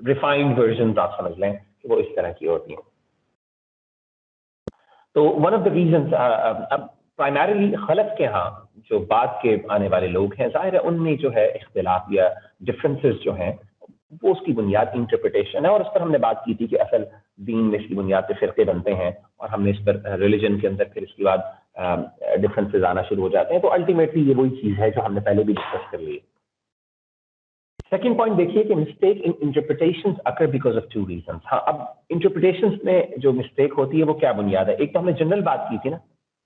Refined versions آپ سمجھ لیں کہ وہ اس طرح کی ہوتی ہیں. تو ون آف دا ریزنس اب پرائمریلی خلف کے ہاں جو بعد کے آنے والے لوگ ہیں ظاہر ہے ان میں جو ہے اختلاف یا ڈفرینسز جو ہیں وہ اس کی بنیاد انٹرپریٹیشن ہے, اور اس پر ہم نے بات کی تھی کہ اصل دین میں اس کی بنیاد پہ فرقے بنتے ہیں اور ہم نے اس پر ریلیجن کے اندر پھر اس کے بعد ڈفرینسز آنا شروع ہو جاتے ہیں. تو الٹیمیٹلی یہ وہی چیز ہے جو ہم نے پہلے بھی ڈسکس کر لی. سیکنڈ پوائنٹ دیکھیے کہ mistake in interpretations occur because of two reasons. ہاں اب انٹرپریٹیشنز میں جو مسٹیک ہوتی ہے وہ کیا بنیاد ہے؟ ایک تو ہم نے جنرل بات کی تھی نا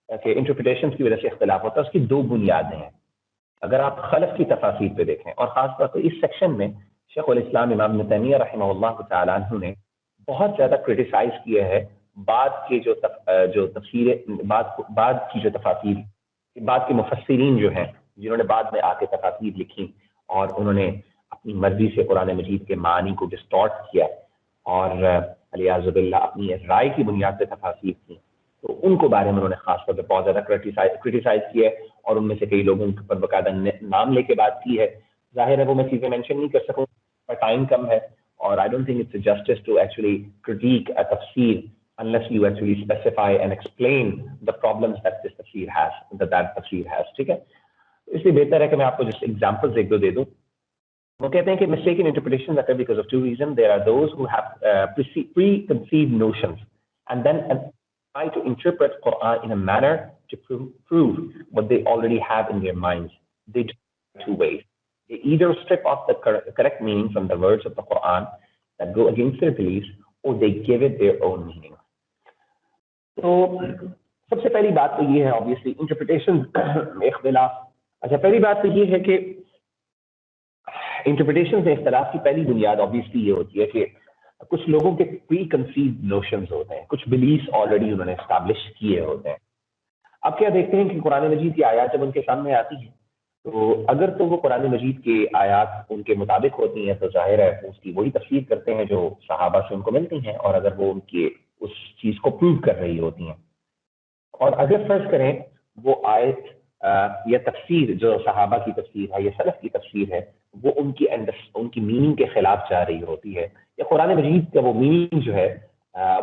کہ انٹرپریٹیشنز کی وجہ سے اختلاف ہوتا ہے, اس کی دو بنیادیں ہیں. اگر آپ خلف کی تفاصیر پہ دیکھیں اور خاص طور پہ اس سیکشن میں شیخ الاسلام امام ابن تیمیہ رحمہ اللہ تعالیٰ عنہ نے بہت زیادہ کرٹیسائز کیا ہے بعد کے جو تفسیر بعد کی جو تفاسیر بعد کے مفسرین جو ہیں جنہوں نے بعد میں آ کے تفاسیر لکھی اور انہوں نے اپنی مرضی سے قرآن مجید کے معنی کو ڈسٹارٹ کیا اور علیاذ باللہ اپنی رائے کی بنیاد پہ تفاسیر کی, تو ان کو بارے میں انہوں نے خاص طور پہ بہت زیادہ کرٹیسائز کیا ہے اور ان میں سے کئی لوگوں پر باقاعدہ نام لے کے بات کی ہے. ظاہر ہے وہ میں چیزیں مینشن نہیں کر سکوں پر ٹائم کم ہے, اور I don't think it's a justice to actually critique a tafsir unless you actually specify and explain the problems that this tafsir has, that tafsir has. ٹھیک ہے, اس لیے بہتر ہے کہ میں آپ کو جس ایگزامپلز ایک دو دے دوں. وہ کہتے ہیں کہ mistaken interpretations occur because of two reasons. There are those who have preconceived notions and then try to interpret Quran in a manner to prove what they already have in their minds. They do it two ways. They either strip off the correct meaning from the words of the Quran that go against their beliefs, or they give it their own meaning. تو سب سے پہلی بات تو یہ ہے obviously interpretation میں اختلاف. اچھا, پہلی بات تو یہ ہے کہ انٹرپریٹیشن سے اختلاف کی پہلی بنیاد obviously یہ ہوتی ہے کہ کچھ لوگوں کے پری کنسیوڈ نوشنز ہوتے ہیں, کچھ بلیفس آلریڈی انہوں نے اسٹیبلش کیے ہوتے ہیں. اب کیا دیکھتے ہیں کہ قرآن مجید کی آیات جب ان کے سامنے آتی ہیں تو اگر تو وہ قرآن مجید کے آیات ان کے مطابق ہوتی ہیں تو ظاہر ہے اس کی وہی تفسیر کرتے ہیں جو صحابہ سے ان کو ملتی ہیں, اور اگر وہ ان کی اس چیز کو پروو کر رہی ہوتی ہیں, اور اگر فرض کریں وہ آیت یا تفسیر جو صحابہ کی تفسیر ہے یا سلف کی تفسیر ہے وہ ان کی میننگ کے خلاف جا رہی ہوتی ہے, یا قرآن مجید کا وہ میننگ جو ہے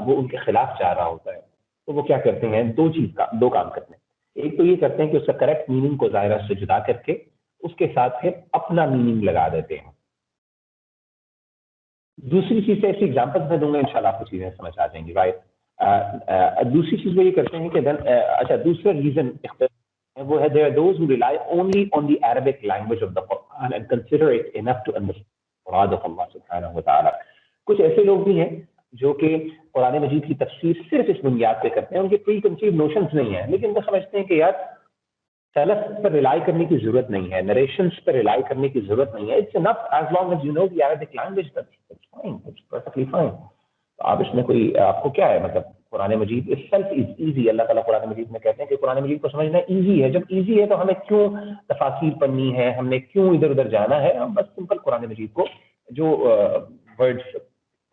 وہ ان کے خلاف جا رہا ہوتا ہے, تو وہ کیا کرتے ہیں دو کام کرتے ہیں. ایک تو یہ کرتے ہیں کہ اس کا کریکٹ میننگ کو ظاہرہ سے جدا کر کے اس کے ساتھ پھر اپنا میننگ لگا دیتے ہیں. دوسری چیز سے ایسی ایگزامپل میں دوں گا انشاءاللہ آپ کو چیزیں سمجھ آ جائیں گی. رائٹ, دوسری چیز وہ یہ کرتے ہیں کہ اچھا دوسرا ریزن وہ ہے there are those who rely only on the Arabic language of the Quran and consider it enough to understand the murad of Allah subhanahu wa ta'ala. کچھ ایسے لوگ بھی ہیں جو کہ قرآن مجید کی تفسیر صرف اس بنیاد پہ کرتے ہیں, ان کے پری کنسیو نوشنز نہیں ہیں, لیکن وہ سمجھتے ہیں کہ یار سلف پر ریلائی کرنے کی ضرورت نہیں ہے, نریشنز پر ریلائی کرنے کی ضرورت نہیں ہے, it's enough as long as you know the Arabic language, that's fine, it's perfectly fine. تو آپ اس میں کوئی آپ کو کیا ہے مطلب قرآن مجید اس سیلف از ایزی. اللہ تعالیٰ قرآن مجید میں کہتے ہیں کہ قرآن مجید کو سمجھنا ایزی ہے. جب ایزی ہے تو ہمیں کیوں تفاسیر پڑھنی ہے, ہم نے کیوں ادھر ادھر جانا ہے, ہم بس سمپل قرآن مجید کو جو ورڈز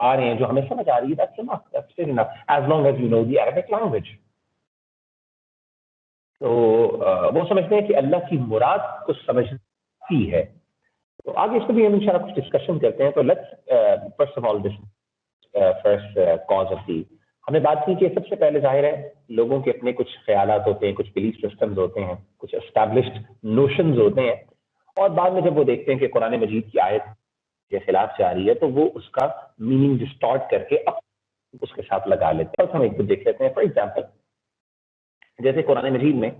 آ رہے ہیں جو ہمیں سمجھ آ رہی ہے that's enough, that's fair enough, as long as you know the Arabic language. تو وہ سمجھتے ہیں کہ اللہ کی مراد کو سمجھتی ہے. تو آگے اس کو بھی ہم انشاءاللہ کچھ ڈسکشن کرتے ہیں. تو let's first of all this first cause of the, ہم نے بات کی کہ سب سے پہلے ظاہر ہے لوگوں کے اپنے کچھ خیالات ہوتے ہیں, کچھ بلیف سسٹمز ہوتے ہیں, کچھ اسٹیبلشڈ نوشنز ہوتے ہیں, اور بعد میں جب وہ دیکھتے ہیں کہ قرآن مجید کی آیت کے خلاف جا رہی ہے تو وہ اس کا میننگ ڈسٹارٹ کر کے اب اس کے ساتھ لگا لیتے ہیں. ہم ایک کو دیکھ لیتے ہیں. فار ایگزامپل جیسے قرآن مجید میں,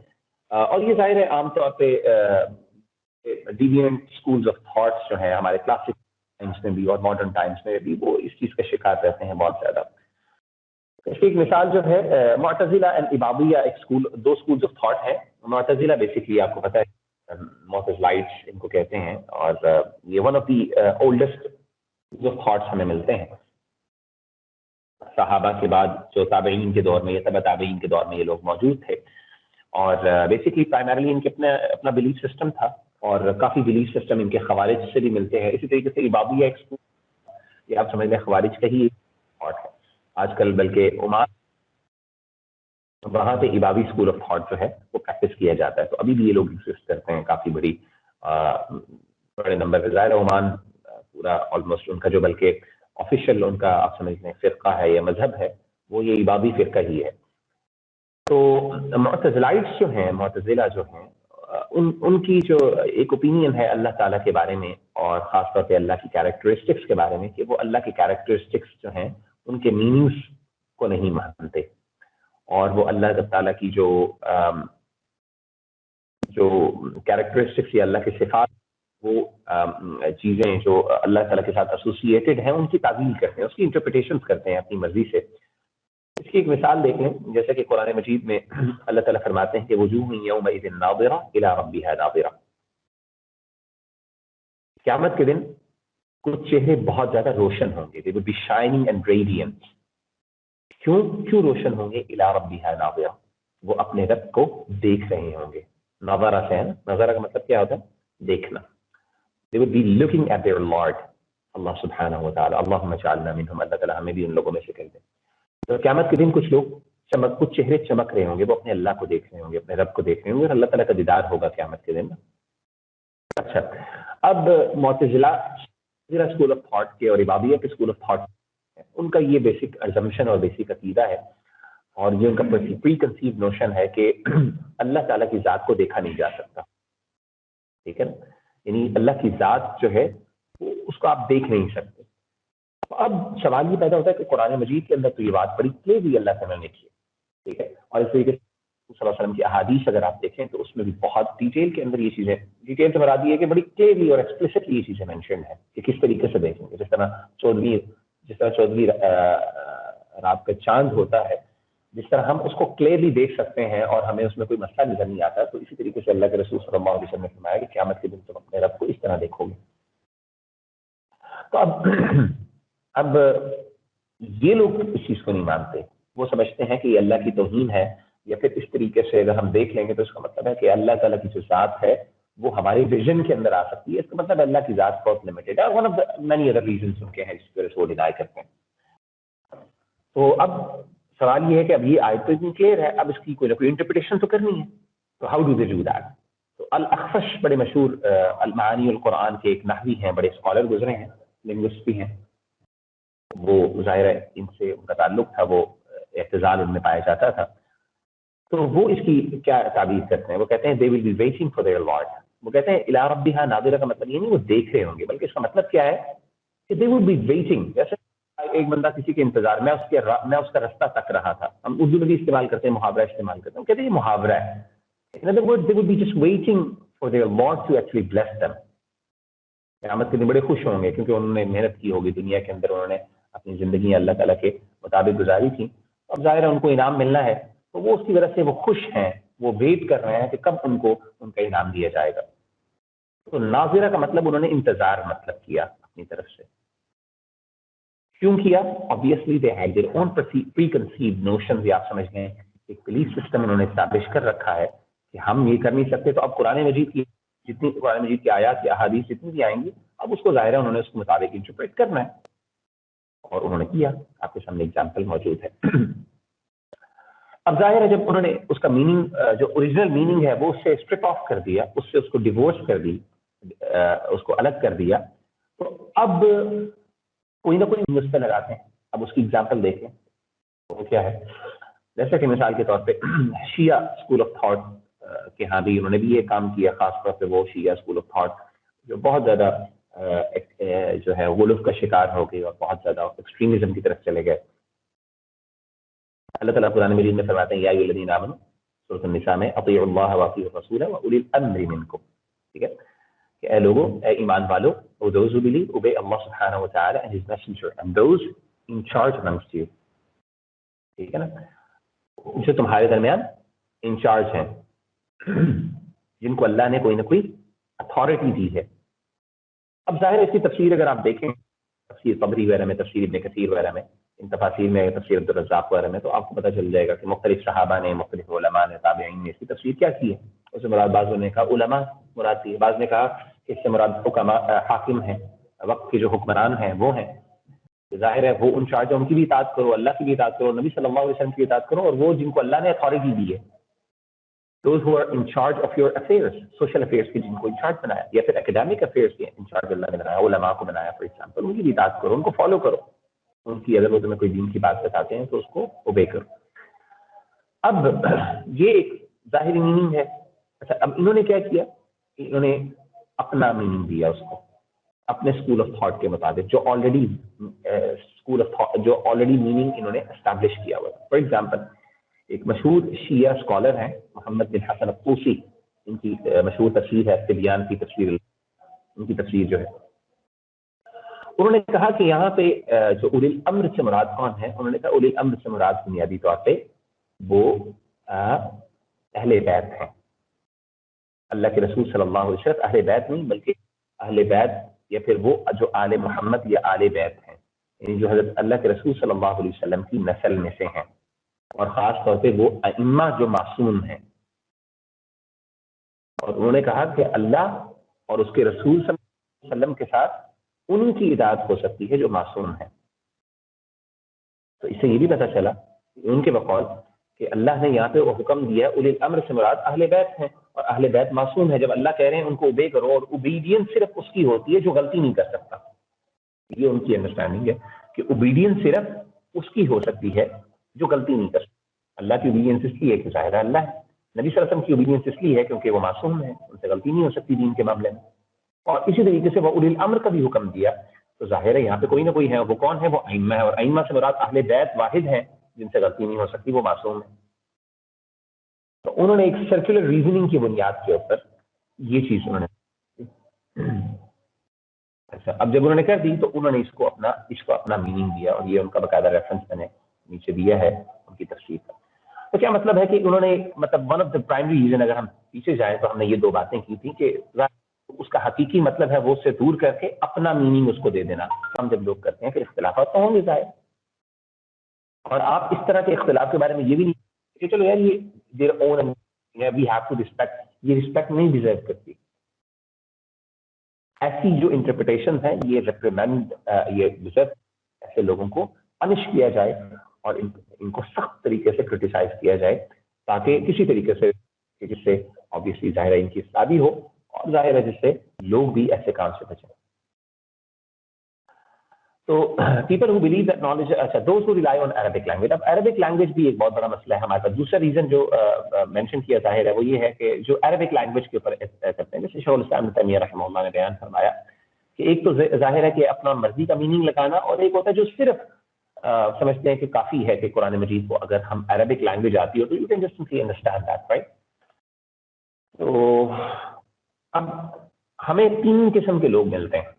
اور یہ ظاہر ہے عام طور پہ ڈیوینٹ اسکولز آف تھاٹس جو ہیں ہمارے کلاسک ٹائمس میں بھی اور ماڈرن ٹائمس میں بھی وہ اس چیز کا شکار رہتے ہیں بہت زیادہ. اس کی ایک مثال جو ہے معتزلہ اینڈ اباضیہ, دو اسکولز آف تھاٹ ہیں. معتزلہ بیسکلی آپ کو پتہ ہے معتزلائٹس ان کو کہتے ہیں, اور یہ ون آف دی اولڈسٹ جو تھاٹس ہمیں ملتے ہیں صحابہ کے بعد, جو تابعین کے دور میں یا تبع تابعین کے دور میں یہ لوگ موجود تھے, اور بیسکلی پرائمرلی ان کے اپنا بلیف سسٹم تھا, اور کافی بلیف سسٹم ان کے خوارج سے بھی ملتے ہیں. اسی طریقے سے اباضیہ ایک اسکول, یہ آپ سمجھ لیں خوارج کا ہی تھاٹ ہے آج کل, بلکہ عمان وہاں پہ اباضی اسکول آف تھاٹ جو ہے وہ پریکٹس کیا جاتا ہے. تو ابھی بھی یہ لوگ ایگزسٹ کرتے ہیں کافی بڑے نمبر پہ. ظاہر عمان پورا آلموسٹ ان کا جو بلکہ آفیشیل ان کا آپ سمجھ لیں فرقہ ہے یا مذہب ہے وہ یہ عبادی فرقہ ہی ہے. تو معتزلائٹس جو ہیں، معتزلہ جو ہیں، ان کی جو ایک اوپینین ہے اللہ تعالیٰ کے بارے میں اور خاص طور پہ اللہ کی کیریکٹرسٹکس کے بارے میں کہ وہ اللہ کی کیریکٹرسٹکس جو ہیں ان کے میننگس کو نہیں مانتے، اور وہ اللہ تعالیٰ کی جو کیریکٹرسٹکس یا اللہ کی صفات، وہ چیزیں جو اللہ تعالیٰ کے ساتھ ایسوسیٹڈ ہیں ان کی تعویل کرتے ہیں، اس کی انٹرپریٹیشنز کرتے ہیں اپنی مرضی سے. اس کی ایک مثال دیکھ لیں، جیسا کہ قرآن مجید میں اللہ تعالیٰ فرماتے ہیں کہ وجوہ یومئذ ناظرہ الی ربها ناظرہ، قیامت کے دن کچھ چہرے بہت زیادہ روشن ہوں گے، they will be shining and radiant. کیوں روشن ہوں گے؟ الی ربها ناظرہ، وہ اپنے رب کو دیکھ رہے ہوں گے. نظرہ سے ہے نا، نظرہ کا مطلب کیا ہوتا ہے؟ دیکھنا. they will be looking at their Lord اللہ سبحانہ و تعالی. اللہم اجعلنا منہم، اللہ تعالیٰ ہمیں بھی ان لوگوں میں سے کر دے. تو قیامت کے دن کچھ لوگ کچھ چہرے چمک رہے ہوں گے، وہ اپنے اللہ کو دیکھ رہے ہوں گے، اپنے رب کو دیکھ رہے ہوں گے، اور اللہ تعالیٰ کا دیدار ہوگا قیامت کے دن. اچھا، اب معتزلہ اسکول آف تھاٹ کے اور عبادیہ کے اسکول آف تھاٹ، ان کا یہ بیسک ازمپشن اور بیسک عقیدہ ہے، اور یہ ان کا پری کنسیو نوشن ہے کہ اللہ تعالیٰ کی ذات کو دیکھا نہیں جا سکتا. ٹھیک ہے نا، یعنی اللہ کی ذات جو ہے اس کو آپ دیکھ نہیں سکتے. اب سوال یہ پیدا ہوتا ہے کہ قرآن مجید کے اندر تو یہ بات بڑی کلیئرلی اللہ تعالیٰ نے کی ہے. ٹھیک ہے، اور اس طریقے سے صلی اللہ علیہ وسلم کی احادیث اگر آپ دیکھیں تو اس میں بھی بہت ڈیٹیل کے اندر یہ چیزیں، ڈیٹیل سے مراد یہ ہے کہ بڑی کلیئرلی اور ایکسپلسٹلی یہ چیزیں مینشنڈ ہیں کہ کس طریقے سے دیکھیں گے. جس طرح چودھویں رات کا چاند ہوتا ہے، جس طرح ہم اس کو کلیئرلی دیکھ سکتے ہیں اور ہمیں اس میں کوئی مسئلہ نظر نہیں آتا، تو اسی طریقے سے اللہ کے رسول صلی اللہ علیہ وسلم نے فرمایا کہ قیامت کے دن تم اپنے رب کو اس طرح دیکھو گے. تو اب یہ لوگ اس چیز کو نہیں مانتے، وہ سمجھتے ہیں کہ یہ اللہ کی توہین ہے، یا پھر اس طریقے سے اگر ہم دیکھ لیں گے تو اس کا مطلب ہے کہ اللہ تعالیٰ کی جو ذات ہے وہ ہماری ویژن کے اندر آ سکتی ہے. اس کا مطلب اللہ کی ذات بہت لمیٹڈ ہے، اور one of many other reasons ان کے ہیں جس کی وجہ سے وہ ڈینائی کرتے ہیں. تو اب سوال یہ ہے کہ اب یہ آیت تو اتنی کلیئر ہے، اب اس کی کوئی نہ کوئی انٹرپریٹیشن تو کرنی ہے. تو how do they do that? تو الاخفش بڑے مشہور المعانی القرآن کے ایک نحوی ہیں، بڑے اسکالر گزرے ہیں، لنگوسٹ بھی ہیں. وہ ظاہر ہے ان سے ان کا تعلق تھا، وہ اعتزال ان میں پایا جاتا تھا. تو وہ اس کی کیا تعبیر کرتے ہیں؟ وہ کہتے ہیں they will be waiting for their Lord. وہ کہتے ہیں الی ربها ناظرہ کا مطلب یہ نہیں وہ دیکھ رہے ہوں گے، بلکہ اس کا مطلب کیا ہے کہ they will be waiting. جیسے ایک بندہ کسی کے انتظار میں اس کا رستہ تک رہا تھا. ہم اردو میں بھی استعمال کرتے ہیں، محاورہ استعمال کرتے ہیں، کہتے ہیں یہ محاورہ ہے. In other words, they will be just waiting for their Lord to actually bless them. قیامت کے دن بڑے خوش ہوں گے کیونکہ انہوں نے محنت کی ہوگی دنیا کے اندر، انہوں نے اپنی زندگی اللہ تعالیٰ کے مطابق گزاری تھی. اب ظاہر ہے ان کو انعام ملنا ہے، تو وہ اس کی وجہ سے وہ خوش ہیں، وہ ویٹ کر رہے ہیں کہ کب ان کو ان کا انعام دیا جائے گا. تو ناظرہ کا مطلب انہوں نے انتظار مطلب کیا اپنی طرف سے. کیوں کیا؟ obviously they had their own preconceived notions. یہ آپ سمجھ گئے ایک بلیف سسٹم انہوں نے اسٹیبلش کر رکھا ہے کہ ہم یہ کر نہیں سکتے. تو اب قرآن مجید کی آیات یا احادیث جتنی بھی آئیں گی، اب اس کو ظاہر ہے انہوں نے اس کے مطابق انٹرپریٹ کرنا ہے، اور انہوں نے کیا. آپ کے سامنے ایگزامپل موجود ہے. اب ظاہر ہے جب انہوں نے اس کا میننگ جو اوریجنل میننگ ہے وہ اس سے اسٹرپ آف کر دیا، اس سے اس کو ڈیورس کر دی، اس کو الگ کر دیا، تو اب کوئی نہ کوئی نسخہ لگاتے ہیں. اب اس کی ایگزامپل دیکھیں وہ کیا ہے. جیسے کہ مثال کے طور پہ شیعہ اسکول آف تھاٹ کے ہاں بھی انہوں نے بھی یہ کام کیا، خاص طور پہ وہ شیعہ اسکول آف تھاٹ جو بہت زیادہ جو ہے غلو کا شکار ہو گئی اور بہت زیادہ ایکسٹریمزم کی طرف چلے گئے. اللہ تعالیٰ قرآن مجید میں فرماتے ہیں یا ایھا الذین آمنوا سورۃ النساء میں اطیعوا اللہ واطیعوا الرسول واولی الامر منکم. ٹھیک ہے کہ اے لوگوں، اے ایمان والو، or those who believe obey Allah subhanahu wa ta'ala and his messenger and those in charge amongst you. ٹھیک ہے نا، جو تمہارے درمیان انچارج ہیں، جن کو اللہ نے کوئی نہ کوئی اتھارٹی دی ہے. اب ظاہر اس کی تفسیر اگر آپ دیکھیں تفسیر طبری وغیرہ میں، تفسیر ابن کثیر وغیرہ میں، ان تفاسیر میں، تفسیر عبدالرزاق وغیرہ میں، تو آپ کو پتہ چل جائے گا کہ مختلف صحابہ نے، مختلف علماء نے، تابعین نے اس کی تفسیر کیا کی ہے. اس سے مراد بعضوں نے کہا علماء مراد تھی، بعض نے کہا کہ اس سے مراد حکماء حاکم ہیں، وقت کے جو حکمران ہیں وہ ہیں. ظاہر ہے وہ ان چارج، ان کی بھی اطاعت کرو، اللہ کی بھی اطاعت کرو، نبی صلی اللہ علیہ وسلم کی اطاعت کرو، اور وہ جن کو اللہ نے اتھارٹی دی ہے. those who are in charge of your affairs, social affairs کی جن کو انچارج بنایا, یا پھر academic affairs کے انچارج اللہ نے بنایا, علماء کو بنایا فار ایگزامپل, ان کی بھی اطاعت کرو, ان کو فالو کرو, ان کی اگر وہ تمہیں کوئی دین کی بات بتاتے ہیں تو اس کو اوبے کرو. اب یہ ایک ظاہری میننگ ہے. اچھا, اب انہوں نے کیا کیا, انہوں نے اپنا میننگ دیا اس کو اپنے اسکول آف تھاٹ کے مطابق, جو آلریڈی اسکول آف تھاٹ, جو آلریڈی میننگ انہوں نے اسٹیبلش کیا ہوا. فار ایگزامپل, ایک مشہور شیعہ اسکالر ہیں محمد بن حسن الطوسی, ان کی مشہور تفسیر ہے تبیان کی تفسیر, ان کی تفسیر جو ہے, انہوں نے کہا کہ یہاں پہ جو اولی الامر سے مراد کون ہے, انہوں نے کہا اولی الامر سے مراد بنیادی طور پہ وہ اہل بیت ہیں. اللہ کے رسول صلی اللہ علیہ وسلم اہل بیت نہیں بلکہ اہل بیت یا پھر وہ جو آل محمد یا آل بیت ہیں, یعنی جو حضرت اللہ کے رسول صلی اللہ علیہ وسلم کی نسل میں سے ہیں, اور خاص طور پہ وہ ائمہ جو معصوم ہیں. اور انہوں نے کہا کہ اللہ اور اس کے رسول صلی اللہ علیہ وسلم کے ساتھ ان کی اطاعت ہو سکتی ہے جو معصوم ہیں. تو اس سے یہ بھی پتہ چلا ان کے بقول کہ اللہ نے یہاں پہ وہ حکم دیا ہے اولی الامر سے مراد اہل بیت ہیں, اور اہل بیت معصوم ہے. جب اللہ کہہ رہے ہیں ان کو اوبے کرو, اور اوبیڈینس صرف اس کی ہوتی ہے جو غلطی نہیں کر سکتا. یہ ان کی انڈرسٹینڈنگ ہے کہ اوبیڈینس صرف اس کی ہو سکتی ہے جو غلطی نہیں کر سکتا. اللہ کی اوبیڈینس اس لیے ہے کہ ظاہر اللہ ہے, نبی صلی اللہ علیہ وسلم کی اوبیڈینس اس لیے ہے کیونکہ وہ معصوم ہے, ان سے غلطی نہیں ہو سکتی دین کے معاملے میں. اور اسی طریقے سے وہ اولی الامر کا بھی حکم دیا, تو ظاہر ہے یہاں پہ کوئی نہ کوئی ہے. وہ کون ہے؟ وہ ائمہ ہے, اور ائمہ سے مراد اہل بیت واحد ہیں جن سے غلطی نہیں ہو سکتی, وہ معصوم ہیں. تو انہوں نے ایک سرکولر ریزننگ کی بنیاد کے اوپر یہ چیز انہوں نے, اچھا اب جب انہوں نے کر دی تو انہوں نے اس کو اپنا میننگ دیا, اور یہ ان کا باقاعدہ ریفرنس میں نے نیچے دیا ہے ان کی تفسیر کا. تو کیا مطلب ہے کہ انہوں نے مطلب one of the primary reason, اگر ہم پیچھے جائیں تو ہم نے یہ دو باتیں کی تھی کہ اس کا حقیقی مطلب ہے وہ اس سے دور کر کے اپنا میننگ اس کو دے دینا. ہم جب لوگ کرتے ہیں کہ اختلافات تو ہوں گے ظاہر, اور آپ اس طرح کے اختلاف کے بارے میں یہ بھی نہیں کہ چلو یار یہ دیر اون وی ہیو ٹو رسپیکٹ, یہ رسپیکٹ نہیں ڈیزرو کرتی. ایسی جو انٹرپریٹیشن ہے یہ ریپریمینڈ, یہ ڈیزرو, ایسے لوگوں کو پنش کیا جائے اور ان کو سخت طریقے سے کرٹیسائز کیا جائے, تاکہ کسی طریقے سے جس سے obviously ظاہر ہے ان کی اصلاح بھی ہو, اور ظاہر ہے جس سے لوگ بھی ایسے کام سے بچیں. تو people who believe that knowledge, اچھا those who rely on Arabic language, اب Arabic language بھی ایک بہت بڑا مسئلہ ہے ہمارے پاس. دوسرا ریزن جو مینشن کیا ظاہر ہے وہ یہ ہے کہ جو Arabic language کے اوپر کرتے ہیں, جیسے شیخ الاسلام ابن تیمیہ رحمہ اللہ نے بیان فرمایا کہ ایک تو ظاہر ہے کہ اپنا مرضی کا میننگ لگانا, اور ایک ہوتا ہے جو صرف سمجھتے ہیں کہ کافی ہے کہ قرآن مجید کو اگر ہم عربک لینگویج آتی ہو تو you can just simply understand that, right. تو اب ہمیں تین قسم کے لوگ ملتے ہیں,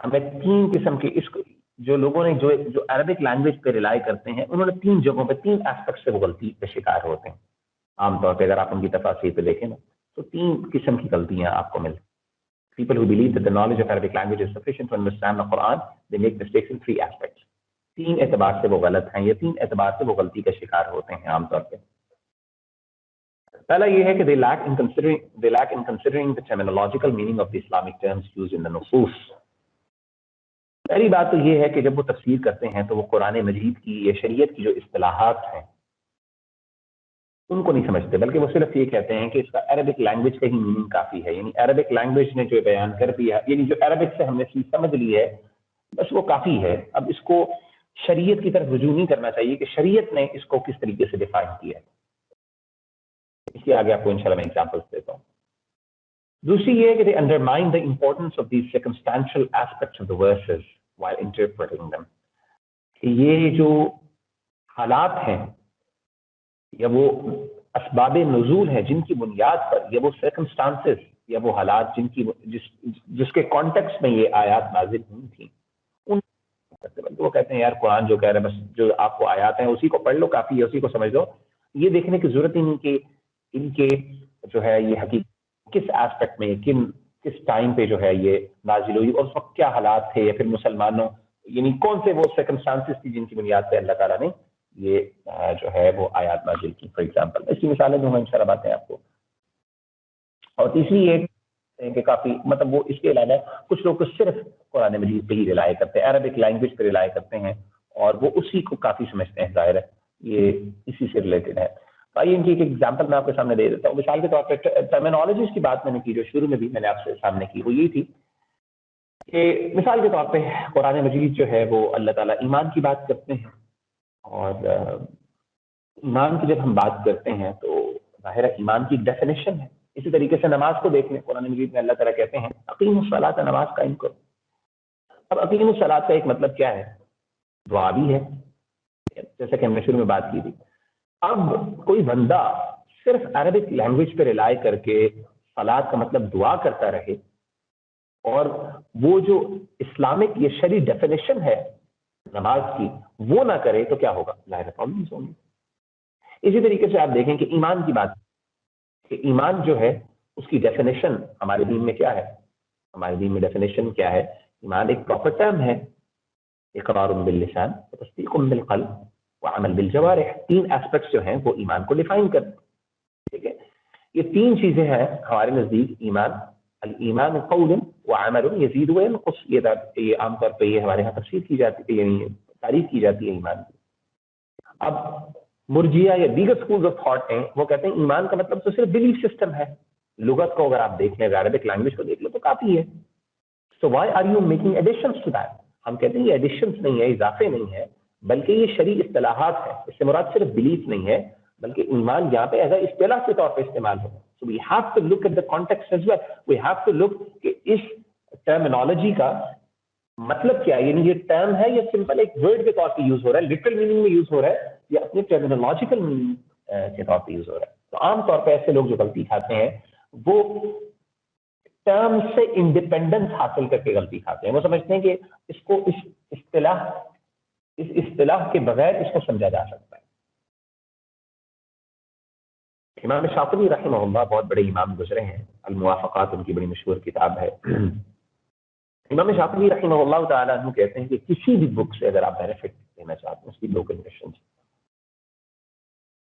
ہمیں تین قسم کے اس جو لوگوں نے جو عربک لینگویج پہ ریلائی کرتے ہیں, انہوں نے تین جگہوں پہ تین ایسپیکٹ سے وہ غلطی کا شکار ہوتے ہیں. عام طور پہ اگر آپ ان کی تفاصیر پہ دیکھیں نا تو تین قسم کی غلطیاں آپ کو ملتی ہیں. People who believe that the knowledge of Arabic language is sufficient to understand the Quran, they make mistakes in three aspects. تین اعتبار سے وہ غلط ہیں, یہ تین اعتبار سے وہ غلطی کا شکار ہوتے ہیں عام طور پہ. پہلا یہ ہے کہ they lack in considering the terminological meaning of the Islamic terms used in the nusus. پہلی بات تو یہ ہے کہ جب وہ تفسیر کرتے ہیں تو وہ قرآن مجید کی یا شریعت کی جو اصطلاحات ہیں ان کو نہیں سمجھتے, بلکہ وہ صرف یہ کہتے ہیں کہ اس کا عربک لینگویج کا ہی میننگ کافی ہے. یعنی عربک لینگویج نے جو بیان کر دیا, یعنی جو عربک سے ہم نے چیز سمجھ لی ہے بس وہ کافی ہے. اب اس کو شریعت کی طرف رجوع نہیں کرنا چاہیے کہ شریعت نے اس کو کس طریقے سے ڈیفائن کیا ہے. اس کے آگے آپ کو انشاءاللہ میں ایگزامپلس دیتا ہوں. دوسری یہ ہے کہ they undermine the importance of these circumstantial aspects of the verses while interpreting them. کہ یہ جو حالات ہیں یا وہ اسباب نزول ہیں جن کی بنیاد پر, یا وہ سرکمسٹانسز یا وہ حالات جس کے کانٹیکسٹ میں یہ آیات نازل ہوئی تھیں, ان وہ کہتے ہیں یار قرآن جو کہہ رہے ہیں بس جو آپ کو آیات ہیں اسی کو پڑھ لو, کافی ہے, اسی کو سمجھ لو. یہ دیکھنے کی ضرورت ہی نہیں کہ ان کے جو ہے یہ حقیقت کس ایسپیکٹ میں کس ٹائم پہ جو ہے یہ نازل ہوئی, اور اس وقت کیا حالات تھے, یا پھر مسلمانوں یعنی کون سے وہ سرکمسٹانسز تھی جن کی بنیاد پہ اللہ تعالیٰ نے یہ جو ہے وہ آیات نازل کی. فار ایگزامپل اس کی مثالیں دوں گا انشاءاللہ باتیں آپ کو. اور تیسری یہ کہ کافی مطلب وہ اس کے علاوہ کچھ لوگ تو صرف قرآن مجید پہ ہی ریلائی کرتے ہیں, عربک لینگویج پہ ریلائی کرتے ہیں, اور وہ اسی کو کافی سمجھتے ہیں. ظاہر ہے یہ اسی سے ریلیٹڈ ہے. آئیے ان کی ایک ایگزامپل میں آپ کے سامنے دے دیتا ہوں. مثال کے طور پہ ٹرمینالوجیز کی بات میں نے کی جو شروع میں بھی میں نے آپ سے سامنے کی وہ یہی تھی کہ مثال کے طور پہ قرآن مجید جو ہے وہ اللہ تعالیٰ ایمان کی بات کرتے ہیں, اور ایمان کی جب ہم بات کرتے ہیں تو ظاہر ہے ایمان کی ڈیفینیشن ہے. اسی طریقے سے نماز کو دیکھ لیں, قرآن مجید میں اللہ تعالیٰ کہتے ہیں اقیموا الصلاۃ, نماز قائم کرو. اب اقیموا الصلاۃ کا ایک مطلب کیا ہے؟ دعا بھی ہے, جیسا کہ ہم نے شروع میں بات کی تھی. اب کوئی بندہ صرف عربک لینگویج پہ ریلائی کر کے صلاۃ کا مطلب دعا کرتا رہے اور وہ جو اسلامک یہ شرعی ڈیفینیشن ہے نماز کی وہ نہ کرے تو کیا ہوگا؟ ظاہر پرابلمس ہوں گی. اسی طریقے سے آپ دیکھیں کہ ایمان کی بات, کہ ایمان جو ہے اس کی ڈیفینیشن ہمارے دین میں کیا ہے؟ ہمارے دین میں ڈیفینیشن کیا ہے؟ ایمان ایک پراپر ٹرم ہے, اقرار باللسان وتصدیق بالقلب وعمل بالجوارح. 3 ایسپیکٹس جو ہیں وہ ایمان کو ڈیفائن کرتے ہیں. ٹھیک ہے, یہ 3 چیزیں ہیں ہمارے نزدیک ایمان. الایمان قول وعمل یزید وینقص, یہ عام طور پہ یہ ہمارے یہاں تفسیر کی جاتی ہے, یعنی تعریف کی جاتی ہے ایمان کی. اب مرجیہ یا دیگر سکولز آف تھاٹ ہیں وہ کہتے ہیں ایمان کا مطلب تو صرف بلیف سسٹم ہے. لغت کو اگر آپ دیکھ لیں, عربک لینگویج کو دیکھ لو تو کافی ہے. So why are you making additions to that? ہم کہتے ہیں یہ ایڈیشنز نہیں ہے, اضافے نہیں ہے, بلکہ یہ شرعی اصطلاحات ہے. اس سے مراد صرف بلیف نہیں ہے بلکہ ایمان یہاں پہ ایز اے اصطلاح کے طور پہ استعمال ہو. So we have to look at the context as well. We have to look کہ اس ٹرمینالوجی کا مطلب کیا ہے, یعنی یہ ٹرم ہے یا سمپل ایک ورڈ کے طور پہ یوز ہو رہا ہے, لٹرل میننگ میں یوز ہو رہا ہے, یا اپنے ٹرمینالوجیکل میننگ کے طور پہ یوز ہو رہا ہے. تو عام طور پہ ایسے لوگ جو غلطی کھاتے ہیں وہ ٹرم سے انڈیپینڈنس حاصل کر کے غلطی کھاتے ہیں. وہ سمجھتے ہیں کہ اس کو اس اصطلاح کے بغیر اس کو سمجھا جا سکتا ہے. امام شاطبی رحمہ اللہ بہت بڑے امام گزرے ہیں, الموافقات ان کی بڑی مشہور کتاب ہے. امام شاطبی رحمہ اللہ تعالیٰ عنہ کہتے ہیں کہ کسی بھی بک سے اگر آپ بینیفٹ لینا چاہتے ہیں, اس کی 2 کنڈیشن,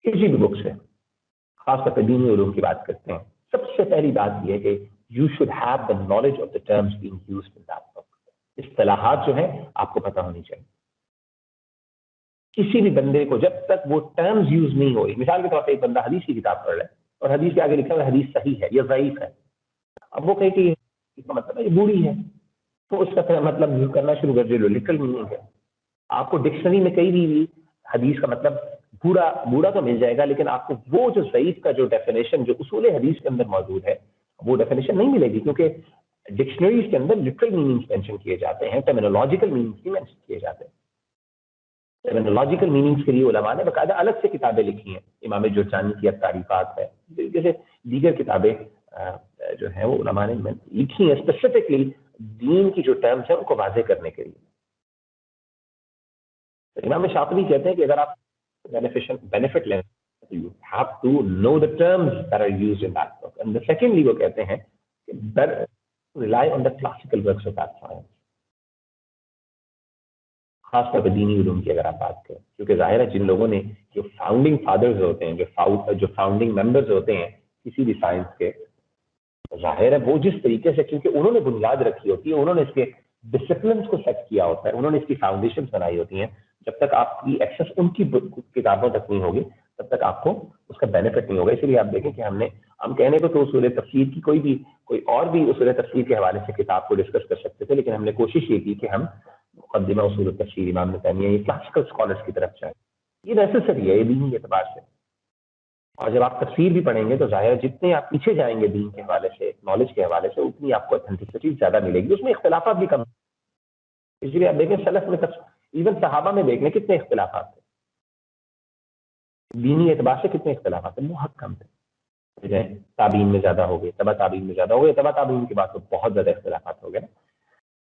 کسی بھی بک سے, خاص طور پہ دینی علوم کی بات کرتے ہیں, سب سے پہلی بات یہ ہے کہ you should have the knowledge of the terms being used in that book. اصطلاحات جو ہیں آپ کو پتہ ہونی چاہیے. کسی بھی بندے کو جب تک وہ ٹرمز یوز نہیں ہو رہی, مثال کے طور پہ ایک بندہ حدیث کی کتاب پڑھ رہا ہے اور حدیث کے آگے لکھا ہوا حدیث صحیح ہے یا ضعیف ہے, اب وہ کہے کہ اس کا مطلب ہے یہ بوڑھی ہے, تو اس کا مطلب یوز کرنا شروع کر دے. لٹرل میننگ ہے, آپ کو ڈکشنری میں کہیں بھی حدیث کا مطلب بوڑھا تو مل جائے گا, لیکن آپ کو وہ جو ضعیف کا جو ڈیفینیشن جو اصول حدیث کے اندر موجود ہے وہ ڈیفینیشن نہیں ملے گی, کیونکہ ڈکشنریز کے اندر لٹرل میننگز مینشن کیے جاتے ہیں, ٹرمینالوجیکل میننگز بھی مینشن کیے جاتے ہیں. ٹرمینالوجیکل میننگز کے لیے علماء نے باقاعدہ الگ سے کتابیں لکھی ہیں. امام جرجانی کی تعریفات ہے, جیسے دیگر کتابیں جو ہیں وہ علماء نے لکھی ہیں اسپیسیفکلی دین کی جو ٹرمز ہیں ان کو واضح کرنے کے لیے. امام شاطبی کہتے ہیں کہ اگر آپ بینیفٹ لیں you have to know the terms that are used in that book. And secondly, وہ کہتے ہیں کہ better rely on the classical works of that science. خاص طور پہ دینی علوم کی اگر آپ بات کریں, کیونکہ ظاہر ہے جن لوگوں نے جو فاؤنڈنگ فادرز ہوتے ہیں, جو فاؤنڈنگ ممبرز ہوتے ہیں کسی بھی سائنس کے, ظاہر ہے وہ جس طریقے سے, کیونکہ انہوں نے بنیاد رکھی ہوتی ہے, انہوں نے اس کے ڈسپلنس کو سیٹ کیا ہوتا ہے, انہوں نے اس کی فاؤنڈیشنز بنائی ہوتی ہیں. جب تک آپ کی ایکسیس ان کی کتابوں تک نہیں ہوگی تب تک آپ کو اس کا بینیفٹ نہیں ہوگا. اسی لیے آپ دیکھیں کہ ہم کہنے کو تو اصول تفسیر کی کوئی اور بھی اصول تفسیر کے حوالے سے کتاب کو ڈسکس کر سکتے تھے, لیکن ہم نے کوشش یہ کی کہ ہم مقدمہ اصول تفسیر امام ابن تیمیہ یہ کلاسیکل اسکالرس کی طرف جائیں. یہ نیسیسری ہے, یہ دینی اعتبار سے. اور جب آپ تفسیر بھی پڑھیں گے تو ظاہر جتنے آپ پیچھے جائیں گے دین کے حوالے سے, نالج کے حوالے سے, اتنی آپ کو اتھینٹسٹی زیادہ ملے گی, اس میں اختلافات بھی کم. اس لیے آپ دیکھیں سلف میں ایون صحابہ میں دیکھ لیں کتنے اختلافات تھے, دینی اعتبار سے کتنے اختلافات ہیں, بہت کم تھے. تابعین میں زیادہ ہو گئے, تبع تابعین میں زیادہ ہو گئے, تبع تابعین کے بعد تو بہت زیادہ اختلافات ہو گئے.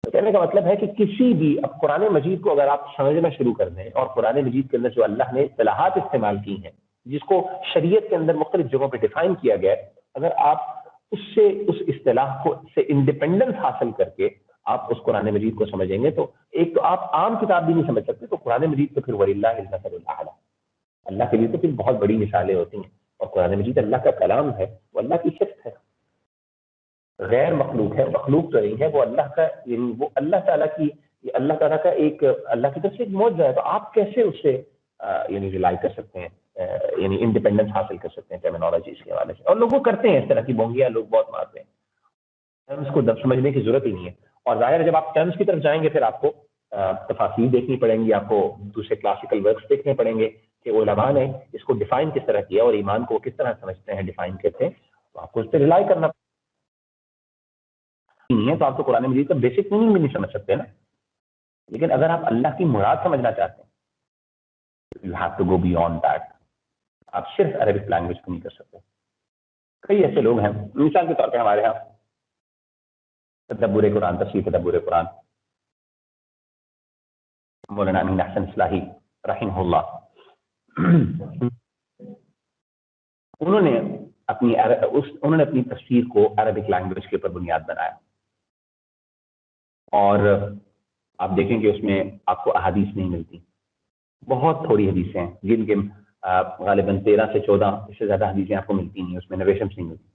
تو کہنے کا مطلب ہے کہ کسی بھی, اب قرآن مجید کو اگر آپ سمجھنا شروع کر دیں, اور قرآن مجید کے اندر جو اللہ نے اصطلاحات استعمال کی ہیں جس کو شریعت کے اندر مختلف جگہوں پہ ڈیفائن کیا گیا ہے, اگر آپ اس اصطلاح کو سے انڈیپینڈنس حاصل کر کے آپ اس قرآن مجید کو سمجھیں گے تو ایک تو آپ عام کتاب بھی نہیں سمجھ سکتے, تو قرآن مجید تو پھر وَلِلَّهِ الْمَثَلُ الْأَعْلَىٰ, اللہ کے لیے تو پھر بہت بڑی مثالیں ہوتی ہیں. اور قرآن مجید اللہ کا کلام ہے, وہ اللہ کی صفت ہے, غیر مخلوق ہے, مخلوق تو نہیں ہے, وہ اللہ کا, یعنی وہ اللہ تعالیٰ کی, اللہ تعالیٰ کا ایک, اللہ کی طرف سے ایک معجزہ ہے. تو آپ کیسے اس سے یعنی ریلائی کر سکتے ہیں یعنی انڈیپینڈنس حاصل کر سکتے ہیں ٹرمینالوجیز کے حوالے سے. اور لوگ وہ کرتے ہیں اس طرح کی بونگیاں لوگ بہت مارتے ہیں, ٹرمز کو سمجھنے کی ضرورت ہی نہیں ہے. اور ظاہر ہے جب آپ ٹرمز کی طرف جائیں گے پھر آپ کو تفاصیل دیکھنی پڑیں گی, آپ کو دوسرے کلاسیکل ورکس دیکھنے پڑیں گے کہ علماء نے اس کو ڈیفائن کس طرح کیا اور ایمان کو کس طرح سمجھتے ہیں, ڈیفائن کرتے ہیں. تو آپ کو اس پہ ریلائی کرنا نہیں ہے, تو آپ تو قرآن مجید کا بیسک میننگ بھی نہیں سمجھ سکتے نا. لیکن اگر آپ اللہ کی مراد سمجھنا چاہتے ہیں you have to go beyond that. آپ صرف عربک لینگویج کو نہیں کر سکتے. کئی ایسے لوگ ہیں, مثال کے طور پہ ہمارے یہاں تدبر قرآن, تفسیر تدبر قرآن, مولانا امین احسن اصلاحی رحمہ اللہ, انہوں نے اپنی تفسیر کو عربک لینگویج کے اوپر بنیاد بنایا. اور آپ دیکھیں کہ اس میں آپ کو احادیث نہیں ملتی, بہت تھوڑی حدیثیں ہیں جن کے غالباً 13 سے 14 اس سے زیادہ حدیثیں آپ کو ملتی نہیں, اس میں نریشنس نہیں ملتی.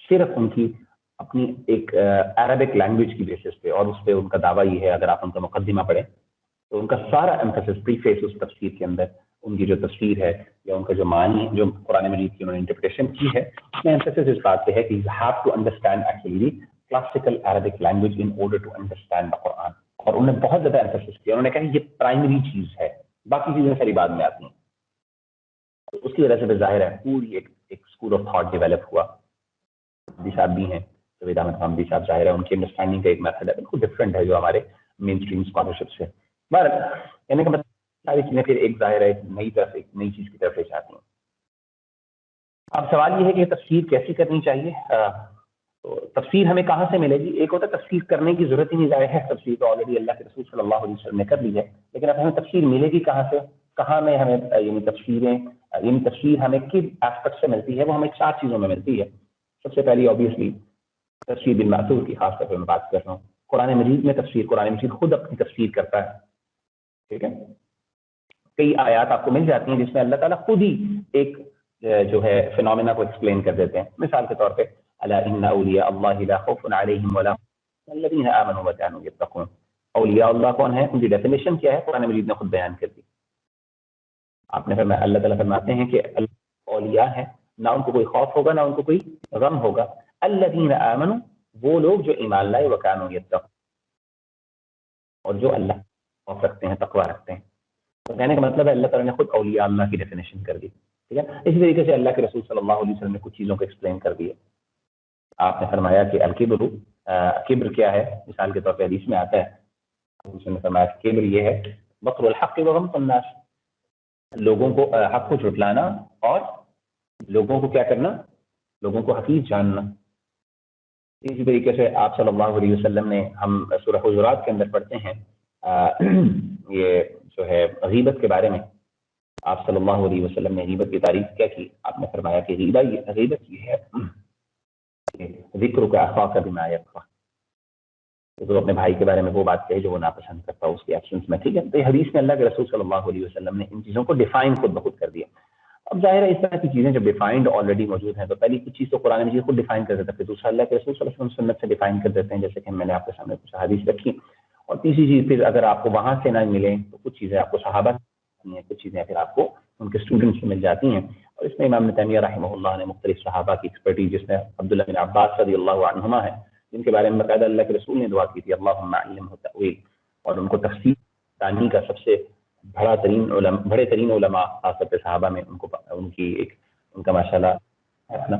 صرف ان کی اپنی ایک عربک لینگویج کی بیسس پہ, اور اس پہ ان کا دعویٰ یہ ہے, اگر آپ ان کا مقدمہ پڑھیں تو ان کا سارا ایمفیسس پریفیس اس تفسیر کے اندر, ان کی جو تفسیر ہے یا ان کا جو معنی جو قرآن مجید کی انہوں نے انٹرپریٹیشن کی ہے, اس میں ایمفیسس اس بات پہ ہے کہ you have to understand actually classical Arabic language in order to understand the قرآن. اور انہوں نے بہت زیادہ ایمفیسس کیا, انہوں نے کہا یہ پرائمری چیز ہے, باقی چیزیں ساری بعد میں آتی ہیں. اس کی وجہ سے ظاہر ہے پوری ایک اسکول آف تھاٹ ڈیولپ ہوا. صاحب بھی ہیں جاوید احمد حامدی صاحب, ظاہر ہے ان کی انڈرسٹینڈنگ کا ایک میتھڈ ہے بالکل ڈفرینٹ ہے جو ہمارے مین اسٹریم اسکالرشپ سے. کہنے کا مطلب ساری چیزیں پھر ایک ظاہر ہے ایک نئی چیز کی طرف لے جاتی ہیں. اب سوال یہ ہے کہ تفسیر کیسی کرنی چاہیے. تو تفسیر ہمیں کہاں سے ملے گی؟ ایک ہوتا ہے تفسیر کرنے کی ضرورت ہی نہیں ظاہر ہے, تفسیر تو آلریڈی اللہ کے رسول صلی اللہ علیہ وسلم نے کر لی ہے. لیکن اب ہمیں تفسیر ملے گی کہاں سے, کہاں میں ہمیں یعنی تفسیر ہمیں کس ایسپیکٹ سے ملتی ہے؟ وہ ہمیں 4 چیزوں میں ملتی ہے. سب سے پہلی آبویسلی تفسیر بالمعثور کی خاص طور پہ میں بات کر رہا ہوں. قرآن مجید میں تفسیر, قرآن مجید خود اپنی تفسیر کرتا ہے, ٹھیک ہے. کئی آیات آپ کو مل جاتی ہیں جس میں اللہ تعالیٰ خود ہی ایک جو ہے فینومینا کو ایکسپلین کر دیتے ہیں. مثال کے طور پہ الا ان اولیاء اللہ لا خوف علیہم ولا الذین آمنوا وکانوا یتقون. اولیاء اللہ کون ہے, ان کی ڈیفینیشن کیا ہے, قرآن مجید نے خود بیان کر دی. آپ نے فرمایا, اللہ تعالیٰ فرماتے ہیں کہ اولیاء ہیں, نہ ان کو کوئی خوف ہوگا نہ ان کو کوئی غم ہوگا. الذین آمنوا, وہ لوگ جو ایمان لائے, وکانوا یتقون, اور جو اللہ خوف رکھتے ہیں, تقوی رکھتے ہیں. تو کہنے کا مطلب ہے اللہ تعالیٰ نے خود اولیاء اللہ کی ڈیفینیشن کر دی, ٹھیک ہے. اسی طریقے سے اللہ کے رسول صلی اللہ علیہ وسلم نے کچھ چیزوں کو ایکسپلین کر دی ہے. آپ نے فرمایا کہ الکبر, کبر کیا ہے؟ مثال کے طور پہ حدیث میں آتا ہے, اس نے فرمایا کہ کبر یہ ہے بطر الحق وغمط الناس, لوگوں کو حق کو جھٹلانا اور لوگوں کو کیا کرنا, لوگوں کو حقیق جاننا. اسی طریقے سے آپ صلی اللہ علیہ وسلم نے, ہم سورہ حجرات کے اندر پڑھتے ہیں یہ جو ہے غیبت کے بارے میں, آپ صلی اللہ علیہ وسلم نے غیبت کی تعریف کیا کی. آپ نے فرمایا کہ غیبت یہ ہے ذکر کا اخاک بما یکفی, تو اپنے بھائی کے بارے میں وہ بات کہے جو وہ ناپسند کرتا اس کے ایبسنس میں, ٹھیک ہے. تو یہ حدیث میں اللہ کے رسول صلی اللہ علیہ وسلم نے ان چیزوں کو ڈیفائن خود بخود کر دیا. اب ظاہر ہے اس طرح کی چیزیں جب ڈیفائنڈ آلریڈی موجود ہیں تو پہلی کچھ چیز تو قرآن مجید خود ڈیفائن کر دیتا ہے, دوسرا اللہ کے رسول صلی اللہ علیہ وسلم سنت سے ڈیفائن کر دیتے ہیں, جیسے کہ میں نے آپ کے سامنے کچھ حدیث رکھی. اور تیسری چیز پھر اگر آپ کو وہاں سے نہ ملیں تو کچھ چیزیں آپ کو صحابہ سے, کچھ چیزیں پھر آپ کو ان کے اسٹوڈنٹس سے مل جاتی ہیں. اور اس میں امام ابن تیمیہ رحمہ اللہ نے مختلف صحابہ کی ایکسپرٹیز, جس میں عبداللہ بن عباس رضی اللہ عنہما ہے, جن کے بارے میں باقاعدہ اللہ کے رسول نے دعا کی تھی اللہم علمہ تأویل, اور ان کو تفسیر دانی کا سب سے بڑے ترین علماء خاص طور پہ صحابہ میں ان کا ماشاءاللہ ہے.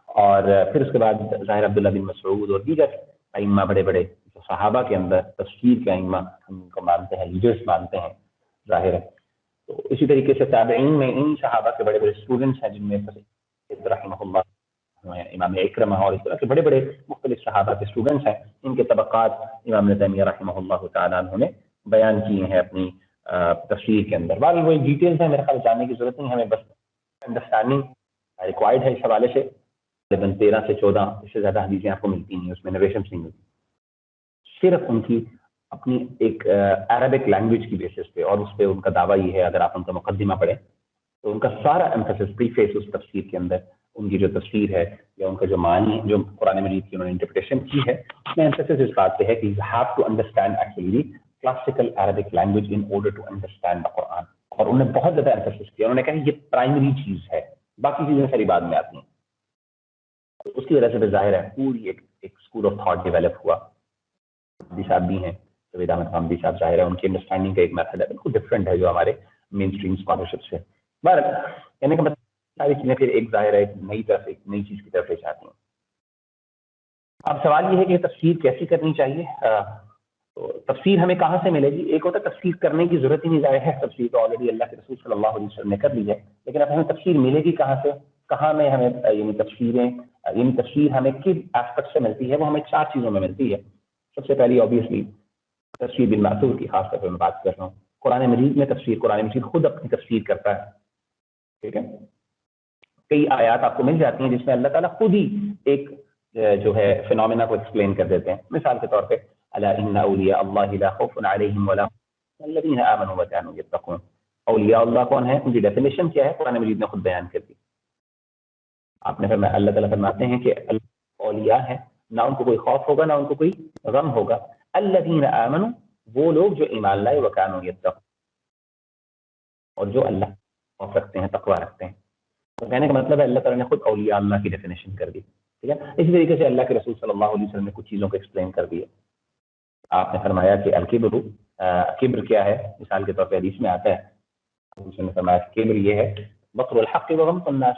اور پھر اس کے بعد ظاہر عبداللہ بن مسعود اور دیگر ائمہ بڑے بڑے جو صحابہ کے اندر تفسیر کے ائمہ ہم ان کو مانتے ہیں, لیڈرز مانتے ہیں ظاہر ہے. تو اسی طریقے سے تابعین میں ان صحابہ کے بڑے بڑے اسٹوڈنٹس ہیں, جن میں رحمہ اللہ, امام اکرمہ اور اس طرح کے بڑے بڑے مختلف صحابہ کے اسٹوڈنٹس ہیں. ان کے طبقات امام ابن تیمیہ رحمہ اللہ تعالیٰ عنہ نے بیان کیے ہیں اپنی تفسیر کے اندر. بعض وہ ڈیٹیلز ہیں, میرے خیال جاننے کی ضرورت نہیں, ہمیں بس انڈرسٹینڈنگ ریکوائرڈ ہے اس حوالے سے. 13 سے 14 اس سے زیادہ حدیثیں آپ کو ملتی نہیں, اس میں نریشنس نہیں ملتی. صرف ان کی اپنی ایک عربک لینگویج کی بیسس پہ, اور اس پہ ان کا دعویٰ یہ ہے, اگر آپ ان کا مقدمہ پڑھیں تو ان کا سارا ایمفیسس پریفیس اس تفسیر کے اندر, ان کی جو تفسیر ہے یا ان کا جو معنی جو قرآن مجید کی انہوں نے انٹرپریٹیشن کی ہے, اس میں ایمفیسس اس بات پہ ہے کہ you have to understand actually classical Arabic language in order to understand the قرآن. اور انہوں نے بہت زیادہ ایمفیسس کیا. انہوں نے کہا یہ پرائمری چیز ہے, باقی چیزیں ساری بعد میں آتی ہیں. اس کی وجہ سے ظاہر ہے پوری ایک اسکول آف تھاٹ ڈیولپ ہوا. صاحب بھی ہیں جاوید احمد خامدی صاحب, ظاہر ہے ان کی انڈرسٹینڈنگ کا ایک میتھڈ ہے بالکل ڈفرینٹ ہے جو ہمارے مین اسٹریم اسکالرشپ سے. بہرحال کہنے کا مطلب ساری چیزیں پھر ایک ظاہر ہے ایک نئی چیز کی طرف لے جاتی ہیں. اب سوال یہ ہے کہ تفسیر کیسی کرنی چاہیے. تو تفسیر ہمیں کہاں سے ملے گی؟ ایک ہوتا ہے تفسیر کرنے کی ضرورت ہی نہیں, ظاہر ہے تفسیر تو آلریڈی اللہ کے رسول صلی اللہ علیہ وسلم نے کر لی ہے, لیکن اب ہمیں تفسیر ملے گی کہاں سے؟ کہاں میں ہمیں تفسیر ہمیں کس ایسپیکٹ سے ملتی ہے؟ وہ ہمیں 4 چیزوں میں ملتی ہے. سب سے پہلی آبویسلی تفسیر بالمأثور کی خاص طور پر میں بات کر رہا ہوں. قرآن مجید میں تفسیر, قرآن مجید خود اپنی تفسیر کرتا ہے. ٹھیک ہے, کئی آیات آپ کو مل جاتی ہیں جس میں اللہ تعالیٰ خود ہی ایک جو ہے فینومینا کو ایکسپلین کر دیتے ہیں. مثال کے طور پہ الا ان اولیاء اللہ لا خوف علیہم ولا هم الذین آمنوا وکانوا یتقون. اولیاء اللہ کون ہے, ان کی ڈیفینیشن کیا ہے, قرآن مجید نے خود بیان کر دی. آپ نے فرمایا, اللہ تعالیٰ فرماتے ہیں کہ اولیاء ہیں, نہ ان کو کوئی خوف ہوگا نہ ان کو کوئی غم ہوگا. الذین آمنوا, وہ لوگ جو ایمان لائے, وکانوا یتقون, اور جو اللہ خوف رکھتے ہیں, تقوی رکھتے ہیں. تو کہنے کا مطلب ہے اللہ تعالیٰ نے خود اولیاء اللہ کی ڈیفینیشن کر دی. ٹھیک ہے, اسی طریقے سے اللہ کے رسول صلی اللہ علیہ وسلم نے کچھ چیزوں کو ایکسپلین کر دیا. آپ نے فرمایا کہ الکبر, کبر کیا ہے؟ مثال کے طور پہ حدیث میں آتا ہے, اس نے فرمایا کبر یہ ہے بطر الحق وغمط الناس,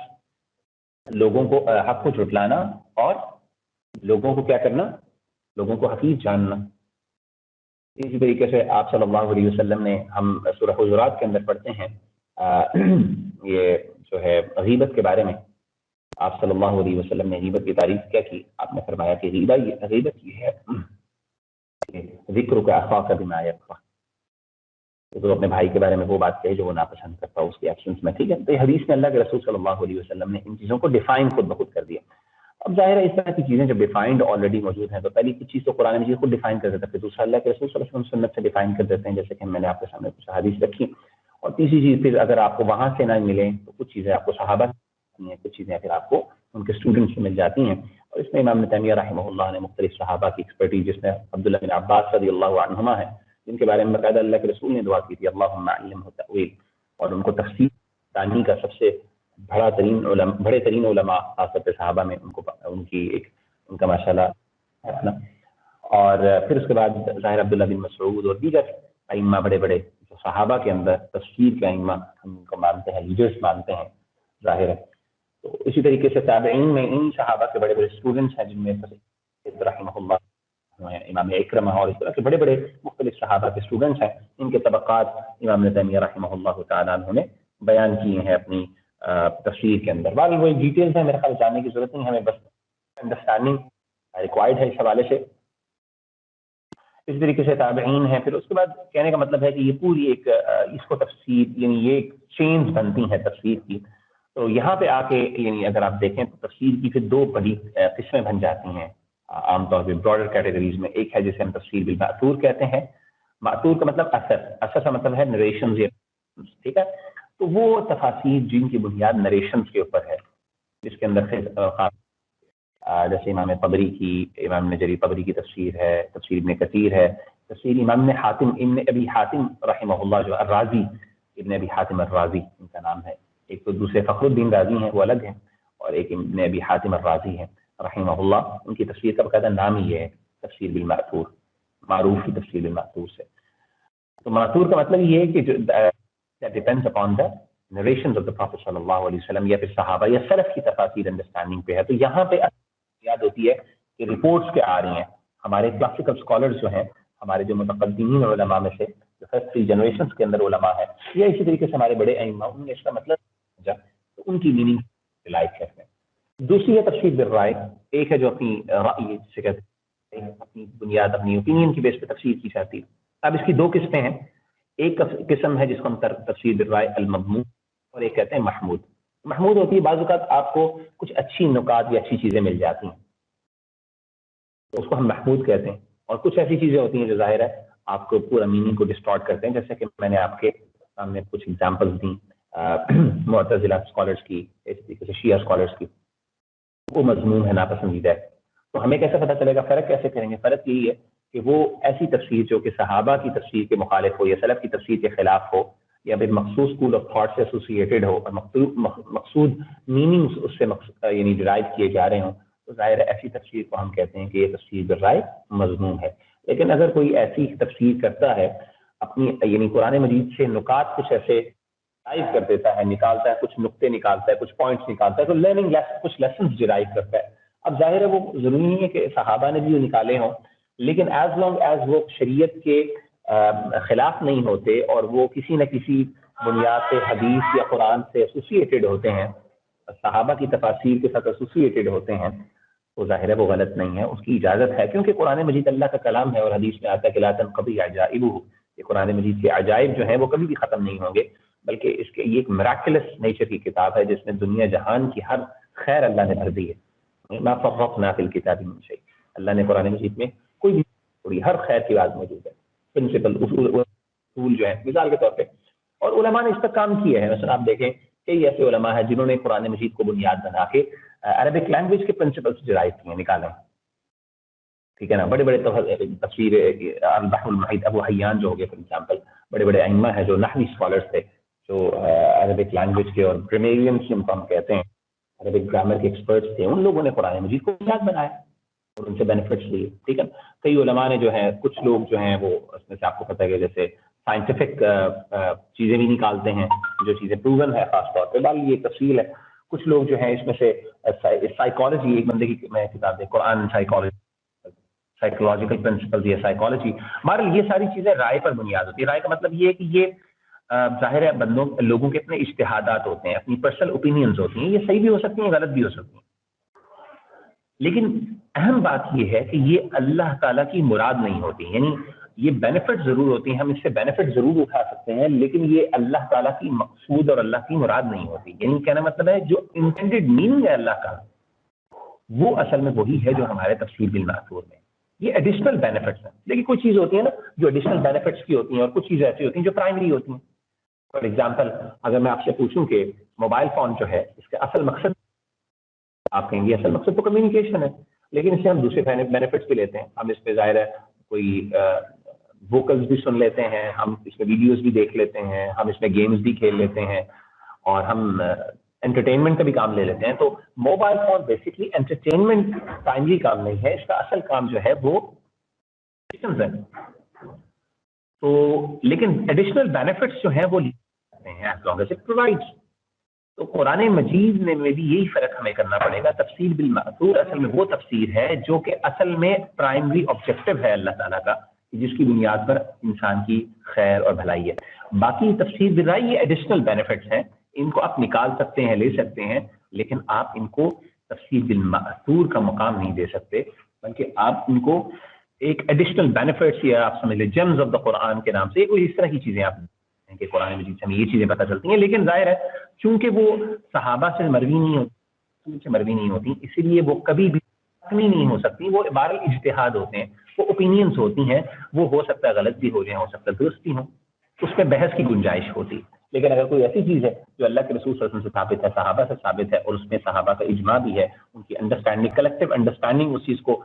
لوگوں کو حق کو جھٹلانا اور لوگوں کو کیا کرنا, لوگوں کو حقیق جاننا. اسی طریقے سے آپ صلی اللہ علیہ وسلم نے, ہم سورہ حجرات کے اندر پڑھتے ہیں یہ جو ہے غیبت کے بارے میں, آپ صلی اللہ علیہ وسلم نے غیبت کی تعریف کیا کی. آپ نے فرمایا کہ غیبت یہ ہے ذکر کا اخاک بما یکفہ, تو اپنے بھائی کے بارے میں وہ بات کہے جو وہ ناپسند کرتا ہو اس کی ایبسنس میں. ٹھیک ہے, تو یہ حدیث میں اللہ کے رسول صلی اللہ علیہ وسلم نے ان چیزوں کو ڈیفائن خود بخود کر دیا. اب ظاہر ہے اس طرح کی چیزیں جب ڈیفائنڈ آلریڈی موجود ہیں تو پہلی کچھ چیز تو قرآن مجید خود ڈیفائن کر دیتا ہے, پھر دوسرا اللہ کے رسول صلی اللہ علیہ وسلم سنت سے ڈیفائن کر دیتے ہیں, جیسے کہ میں نے آپ کے سامنے کچھ حدیث رکھی. اور تیسری چیز پھر اگر آپ کو وہاں سے نہ ملیں تو کچھ چیزیں آپ کو صحابہ ہیں, کچھ چیزیں پھر آپ کو ان کے اسٹوڈنٹس سے مل جاتی ہیں. اور اس میں امام ابن تیمیہ رحمہ اللہ نے مختلف صحابہ کی ایکسپرٹیز, جس میں عبداللہ بن عباس رضی اللہ عنہما ہیں, جن کے بارے میں باقاعدہ اللہ کے رسول نے دعا کی تھی اللہم علمہ تأویل, اور ان کو تفسیر دانی کا سب سے بڑے ترین علماء خاص طور پہ صحابہ میں ان کا ماشاءاللہ ہے. اور پھر اس کے بعد ظاہر عبداللہ بن مسعود اور دیگر ائمہ بڑے بڑے جو صحابہ کے اندر تفسیر کے ائمہ ہم ان کو مانتے ہیں, لیڈرز مانتے ہیں ظاہر ہے. تو اسی طریقے سے تابعین میں ان صحابہ کے بڑے بڑے اسٹوڈنٹس ہیں جن میں رحمہ اللہ امام اکرمہ اور اس طرح کے بڑے بڑے مختلف صحابہ کے اسٹوڈنٹس ہیں. ان کے طبقات امام ابن تیمیہ رحمہ اللہ تعالیٰ عنہ نے بیان کیے ہیں اپنی تفسیر کے اندر. بعض وہ ڈیٹیلز ہیں, میرے خیال جاننے کی ضرورت نہیں, ہمیں بس انڈرسٹینڈنگ ریکوائرڈ ہے اس حوالے سے. اسی طریقے سے تابعین ہیں. پھر اس کے بعد کہنے کا مطلب ہے کہ یہ پوری ایک اس کو تفسیر یعنی یہ ایک چینز بنتی ہیں تفسیر کی. تو یہاں پہ آ کے یعنی اگر آپ دیکھیں تو تفسیر کی پھر 2 بڑی قسمیں بن جاتی ہیں عام طور پہ براڈر کیٹیگریز میں. ایک ہے جسے ہم تفسیر بالمأثور کہتے ہیں. مأثور کا مطلب اثر کا مطلب ہے نریشنز. ٹھیک ہے, تو وہ تفاسیر جن کی بنیاد نریشنز کے اوپر ہے, جس کے اندر جیسے امام طبری کی, امام جریر طبری کی تفسیر ہے, تفسیر ابن کثیر ہے, تفسیر امام ابن ابی حاتم رحمہ اللہ جو الرازی, ابن ابی حاتم الرازی ان کا نام ہے. ایک تو دوسرے فخر الدین رازی ہیں وہ الگ ہیں, اور ایک ابن ابی حاتم الرازی ہیں رحمہ اللہ. ان کی تفسیر کا باقاعدہ نام ہی ہے تفسیر بالمأثور, معروف کی تفسیر بالمأثور سے. تو مأثور کا مطلب یہ ہے کہ جو depends upon the narrations of the prophet صلی اللہ علیہ وسلم یا پھر صحابہ یا سلف کی تفاسیر انڈرسٹینڈنگ پہ ہے. تو یہاں پہ یاد ہوتی ہے کہ رپورٹس کے آ رہی ہیں ہمارے کلاسیکل اسکالرز جو ہیں, ہمارے جو متقدمین علماء میں سے جو فرسٹ 3 جنریشنز کے اندر علماء ہیں, یا اسی طریقے سے ہمارے بڑے ائمہ, انہوں نے اس کا مطلب سمجھا تو ان کی میننگ لائک کرتے ہیں. دوسری ہے تفسیر بالرائے. ایک ہے جو اپنی رائے سے کہتے ہیں, اپنی بنیاد اپنی اوپینین کی بیس پہ تفسیر کی جاتی ہے. اب اس کی 2 قسمیں ہیں. ایک قسم ہے جس کو ہم تفسیر بالرائے المضمون, اور ایک کہتے ہیں محمود. محمود ہوتی ہے بعض اوقات آپ کو کچھ اچھی نکات یا اچھی چیزیں مل جاتی ہیں تو اس کو ہم محمود کہتے ہیں, اور کچھ ایسی چیزیں ہوتی ہیں جو ظاہر ہے آپ کو پورا میننگ کو ڈسٹارٹ کرتے ہیں, جیسے کہ میں نے آپ کے سامنے کچھ ایگزامپلز دیں معتزلہ اسکالرس کی, اس طریقے سے شیعہ اسکالرس کی. وہ مضمون ہے ناپسندیدہ ہے. تو ہمیں کیسے پتہ چلے گا, فرق کیسے کریں گے؟ فرق یہی ہے کہ وہ ایسی تفسیر جو کہ صحابہ کی تفسیر کے مخالف ہو یا سلف کی تفسیر کے خلاف ہو, یا پھر مخصوص اسکول آف تھاٹ سے ایسوسیٹیڈ ہو اور مقصود میننگز اس سے یعنی ڈرائیو کیے جا رہے ہوں، تو ظاہر ہے ایسی تفسیر کو ہم کہتے ہیں کہ یہ تفسیر بالرائے مضمون ہے۔ لیکن اگر کوئی ایسی تفسیر کرتا ہے اپنی یعنی قرآن مجید سے نکات کچھ ایسے ڈرائیو کر دیتا ہے، نکالتا ہے، کچھ نقطے نکالتا ہے، کچھ پوائنٹس نکالتا ہے، تو لرننگ کچھ لیسنز ڈرائیو کرتا ہے۔ اب ظاہر ہے وہ ضروری نہیں ہے کہ صحابہ نے بھی وہ نکالے ہوں، لیکن ایز لانگ ایز وہ شریعت کے خلاف نہیں ہوتے اور وہ کسی نہ کسی بنیاد سے حدیث یا قرآن سے ایسوسیٹیڈ ہوتے ہیں، صحابہ کی تفاسیر کے ساتھ ایسوسیٹیڈ ہوتے ہیں، تو ظاہر ہے وہ غلط نہیں ہے، اس کی اجازت ہے، کیونکہ قرآن مجید اللہ کا کلام ہے اور حدیث میں آتا ہے کہ لا تنقضی عجائبہ، یہ قرآن مجید کے عجائب جو ہیں وہ کبھی بھی ختم نہیں ہوں گے، بلکہ اس کے یہ ایک میراکلس نیچر کی کتاب ہے جس میں دنیا جہان کی ہر خیر اللہ نے بھر دی ہے۔ ما فرطنا فی الکتاب من شیء، اللہ نے قرآن مجید میں کوئی بھی ہر خیر کی بات موجود ہے، پرنسپل اصول جو ہے مثال کے طور پہ، اور علماء نے اس پر کام کیا ہے۔ مثلا آپ دیکھیں کئی ایسے علماء ہیں جنہوں نے قرآن مجید کو بنیاد بنا کے عربک لینگویج کے پرنسپلس ڈرائیو کیے ہیں، نکالے، ٹھیک ہے نا۔ بڑے بڑے تفسیر البحر المحیط ابو حیان جو ہو گئے فار ایگزامپل، بڑے بڑے ائمہ ہیں جو نحوی اسکالرس تھے، جو عربک لینگویج کے اور گرامیرینس جن کو ہم کہتے ہیں، عربک گرامر کے ایکسپرٹس تھے، ان لوگوں نے قرآن مجید کو بنیاد بنایا اور ان سے بینیفٹس لیے، ٹھیک ہے۔ کئی علماء نے جو ہے، کچھ لوگ جو ہیں وہ اس میں سے آپ کو پتہ ہے کہ جیسے سائنٹیفک چیزیں بھی نکالتے ہیں، جو چیزیں پروون ہے، خاص طور پہ بال یہ تفصیل ہے۔ کچھ لوگ جو ہیں اس میں سے سائیکالوجی، ایک بندے کی میں کتاب ہے قرآن سائیکولوجیکل پرنسپل یا سائیکالوجی، بہرحال یہ ساری چیزیں رائے پر بنیاد ہوتی ہے۔ رائے کا مطلب یہ ہے کہ یہ ظاہر ہے لوگوں کے اپنے اجتہادات ہوتے ہیں، اپنی پرسنل اوپینینز ہوتی ہیں، یہ صحیح بھی ہو سکتی ہیں، غلط بھی ہو سکتی ہیں، لیکن اہم بات یہ ہے کہ یہ اللہ تعالیٰ کی مراد نہیں ہوتی، یعنی یہ بینیفٹ ضرور ہوتی ہیں، ہم اس سے بینیفٹ ضرور اٹھا سکتے ہیں، لیکن یہ اللہ تعالیٰ کی مقصود اور اللہ کی مراد نہیں ہوتی۔ یعنی کہنا مطلب ہے جو انٹینڈیڈ میننگ ہے اللہ کا، وہ اصل میں وہی ہے جو ہمارے تفسیر بالمأثور میں، یہ ایڈیشنل بینیفٹس ہیں۔ لیکن کوئی چیز ہوتی ہے نا جو ایڈیشنل بینیفٹس کی ہوتی ہیں، اور کچھ چیزیں ایسی ہوتی ہیں جو پرائمری ہوتی ہیں۔ فار ایگزامپل اگر میں آپ سے پوچھوں کہ موبائل فون جو ہے اس کا اصل مقصد، آپ کہیں گے اصل مقصد تو کمیونیکیشن ہے، لیکن اس سے ہم دوسرے بینیفٹس بھی لیتے ہیں۔ ہم اس پہ ظاہر ہے کوئی ووکلز بھی سن لیتے ہیں، ہم اس میں ویڈیوز بھی دیکھ لیتے ہیں، ہم اس میں گیمز بھی کھیل لیتے ہیں، اور ہم انٹرٹینمنٹ کا بھی کام لے لیتے ہیں۔ تو mobile phone basically entertainment primary کام نہیں ہے، اس کا اصل کام جو ہے وہ ہے۔ تو لیکن ایڈیشنل بینیفٹس جو ہیں وہ لیتے ہیں as long as it provides. تو قرآن مجید میں بھی یہی فرق ہمیں کرنا پڑے گا۔ تفسیر بالمأثور اصل میں وہ تفسیر ہے جو کہ اصل میں پرائمری آبجیکٹو ہے اللہ تعالیٰ کا، جس کی بنیاد پر انسان کی خیر اور بھلائی ہے۔ باقی تفسیر بالرائے یہ ایڈیشنل بینیفٹس ہیں، ان کو آپ نکال سکتے ہیں، لے سکتے ہیں، لیکن آپ ان کو تفسیر بالمأثور کا مقام نہیں دے سکتے، بلکہ آپ ان کو ایک ایڈیشنل بینیفٹس یا آپ سمجھ لیں جیمز آف دا قرآن کے نام سے کوئی اس طرح کی چیزیں آپ کہ قرآن مجید سے ہمیں یہ چیزیں پتہ چلتی ہیں، لیکن ظاہر ہے چونکہ وہ صحابہ سے مروی نہیں ہوتی، اسی لیے وہ کبھی بھی حتمی نہیں ہو سکتی، وہ بہرحال اجتہاد ہوتے ہیں، وہ اوپینینز ہوتی ہیں، وہ ہو سکتا ہے غلط بھی ہو جائیں، ہو سکتا ہے درست بھی ہوں، اس پہ بحث کی گنجائش ہوتی۔ لیکن اگر کوئی ایسی چیز ہے جو اللہ کے رسول صلی اللہ علیہ وسلم سے ثابت ہے، صحابہ سے ثابت ہے، اور اس میں صحابہ کا اجماع بھی ہے، ان کی انڈرسٹینڈنگ، کلیکٹیو انڈرسٹینڈنگ اس چیز کو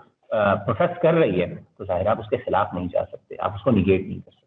پروفیس کر رہی ہے، تو ظاہر آپ اس کے خلاف نہیں جا سکتے، آپ اس کو نیگیٹ نہیں کر سکتے۔